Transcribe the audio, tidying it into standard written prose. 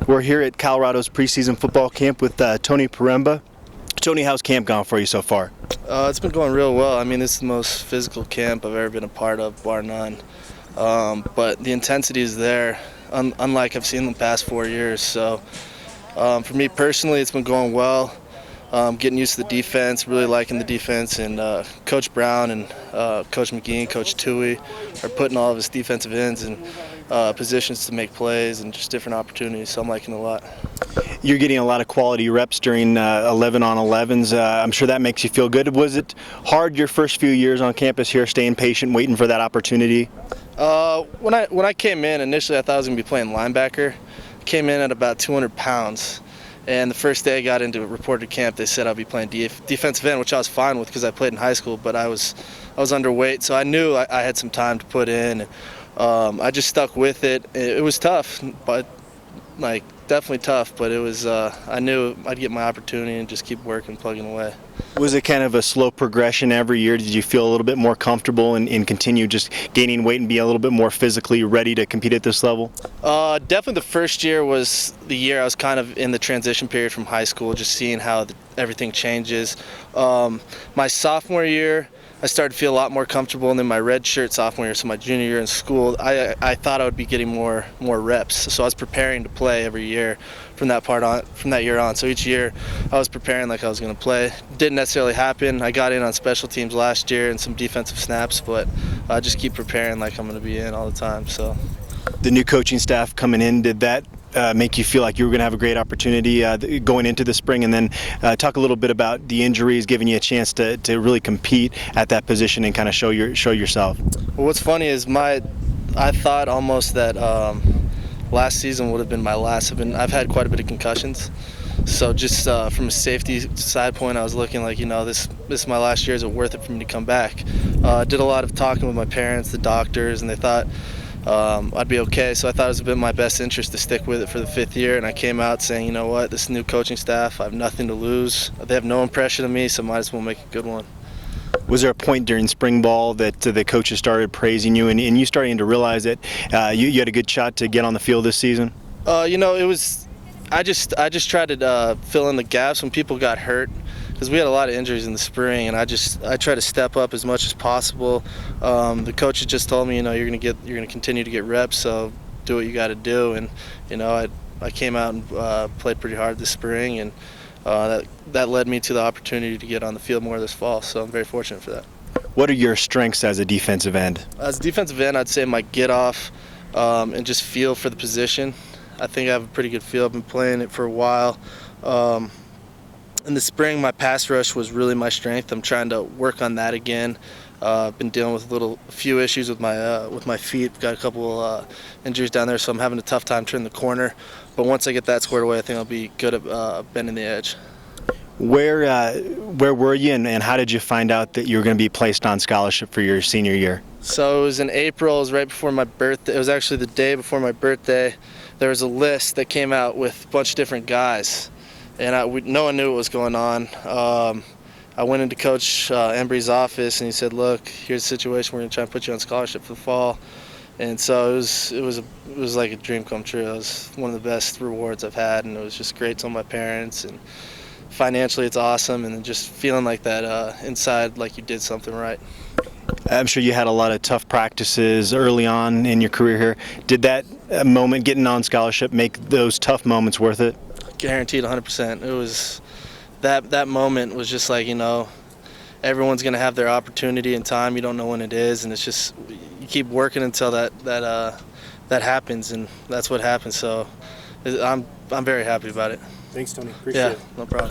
We're here at Colorado's preseason football camp with Tony Poremba. Tony, how's camp gone for you so far? It's been going real well. I mean, this is the most physical camp I've ever been a part of, bar none. But the intensity is there, unlike I've seen in the past 4 years. So for me personally, it's been going well. Getting used to the defense, really liking the defense, and Coach Brown and Coach McGee and Coach Tui are putting all of his defensive ends in positions to make plays and just different opportunities, so I'm liking it a lot. You're getting a lot of quality reps during 11-on-11s. I'm sure that makes you feel good. Was it hard your first few years on campus here, staying patient, waiting for that opportunity? When I came in, initially I thought I was going to be playing linebacker. Came in at about 200 pounds. And the first day I got into reported camp, they said I'd be playing defensive end, which I was fine with because I played in high school, but I was underweight, so I knew I had some time to put in. I just stuck with it. It was tough, but definitely tough, but it was I knew I'd get my opportunity and just keep working, plugging away. Was it kind of a slow progression every year? Did you feel a little bit more comfortable and continue just gaining weight and be a little bit more physically ready to compete at this level? Definitely the first year was the year I was kind of in the transition period from high school, just seeing how everything changes. My sophomore year, I started to feel a lot more comfortable, and then my red shirt sophomore year, so my junior year in school, I thought I would be getting more reps. So I was preparing to play every year from that year on. So each year I was preparing like I was going to play. Didn't necessarily happen. I got in on special teams last year and some defensive snaps, but I just keep preparing like I'm going to be in all the time. So the new coaching staff coming in, did that make you feel like you were going to have a great opportunity going into the spring? And then talk a little bit about the injuries, giving you a chance to really compete at that position and kind of show yourself. Well, what's funny is I thought almost that last season would have been my last. I've had quite a bit of concussions, so just from a safety side point, I was looking like, this is my last year. Is it worth it for me to come back? Did a lot of talking with my parents, the doctors, and they thought I'd be okay, so I thought it was a bit in my best interest to stick with it for the 5th year, and I came out saying, you know what, this new coaching staff, I have nothing to lose. They have no impression of me, so might as well make a good one. Was there a point during spring ball that the coaches started praising you and you starting to realize that you had a good shot to get on the field this season? It was, I just tried to fill in the gaps when people got hurt, because we had a lot of injuries in the spring, and I try to step up as much as possible. The coaches just told me, you're gonna continue to get reps, so do what you got to do. And I came out and played pretty hard this spring, and that led me to the opportunity to get on the field more this fall. So I'm very fortunate for that. What are your strengths as a defensive end? As a defensive end, I'd say my get off and just feel for the position. I think I have a pretty good feel. I've been playing it for a while. In the spring, my pass rush was really my strength. I'm trying to work on that again. I've been dealing with a few issues with my feet. Got a couple injuries down there, so I'm having a tough time turning the corner. But once I get that squared away, I think I'll be good at bending the edge. Where were you, and how did you find out that you were going to be placed on scholarship for your senior year? So it was in April. It was right before my birthday. It was actually the day before my birthday. There was a list that came out with a bunch of different guys, and no one knew what was going on. I went into Coach Embry's office, and he said, "Look, here's the situation. We're going to try and put you on scholarship for the fall." And so it was like a dream come true. It was one of the best rewards I've had, and it was just great to my parents. And financially, it's awesome, and just feeling like that inside, like you did something right. I'm sure you had a lot of tough practices early on in your career here. Did that moment, getting on scholarship, make those tough moments worth it? Guaranteed, 100%. It was that moment was just like, everyone's going to have their opportunity in time. You don't know when it is, and it's just you keep working until that happens, and that's what happens. So I'm very happy about it. Thanks, Tony. Appreciate it. Yeah, no problem.